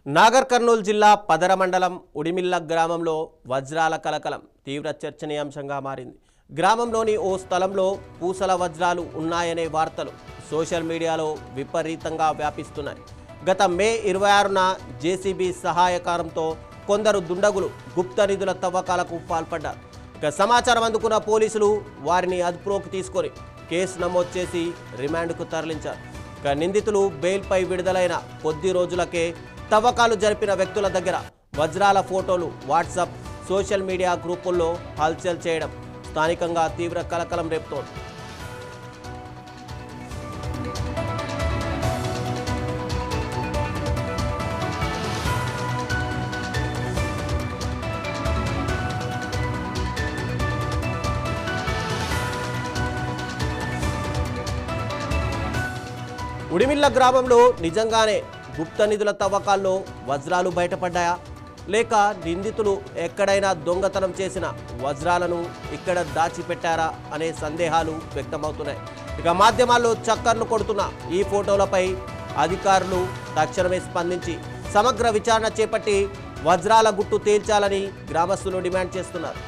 నాగర్ కర్నూలు జిల్లా పదర మండలం ఉడిమిల్ల గ్రామంలో వజ్రాల కలకలం తీవ్ర చర్చనీయాంశంగా మారింది. గ్రామంలోని ఓ స్థలంలో పూసల వజ్రాలు ఉన్నాయనే వార్తలు సోషల్ మీడియాలో విపరీతంగా వ్యాపిస్తున్నాయి. గత మే 26న జేసీబీ సహాయకారంతో కొందరు దుండగులు గుప్త నిధుల తవ్వకాలకు పాల్పడ్డారు. ఇక సమాచారం అందుకున్న పోలీసులు వారిని అదుపులోకి తీసుకొని కేసు నమోదు చేసి రిమాండ్కు తరలించారు. ఇక నిందితులు బెయిల్పై విడుదలైన కొద్ది రోజులకే తవ్వకాలు జరిపిన వ్యక్తుల దగ్గర వజ్రాల ఫోటోలు వాట్సాప్ సోషల్ మీడియా గ్రూపుల్లో హల్చల్ చేయడం స్థానికంగా తీవ్ర కలకలం రేపుతోంది. ఉడిమిల్ల గ్రామంలో నిజంగానే గుప్త నిధుల తవ్వకాల్లో వజ్రాలు బయటపడ్డాయా, లేక నిందితులు ఎక్కడైనా దొంగతనం చేసిన వజ్రాలను ఇక్కడ దాచిపెట్టారా అనే సందేహాలు వ్యక్తమవుతున్నాయి. ఇక మాధ్యమాల్లో చక్కర్లు కొడుతున్న ఈ ఫోటోలపై అధికారులు తక్షణమే స్పందించి సమగ్ర విచారణ చేపట్టి వజ్రాల గుట్టు తేల్చాలని గ్రామస్తులు డిమాండ్ చేస్తున్నారు.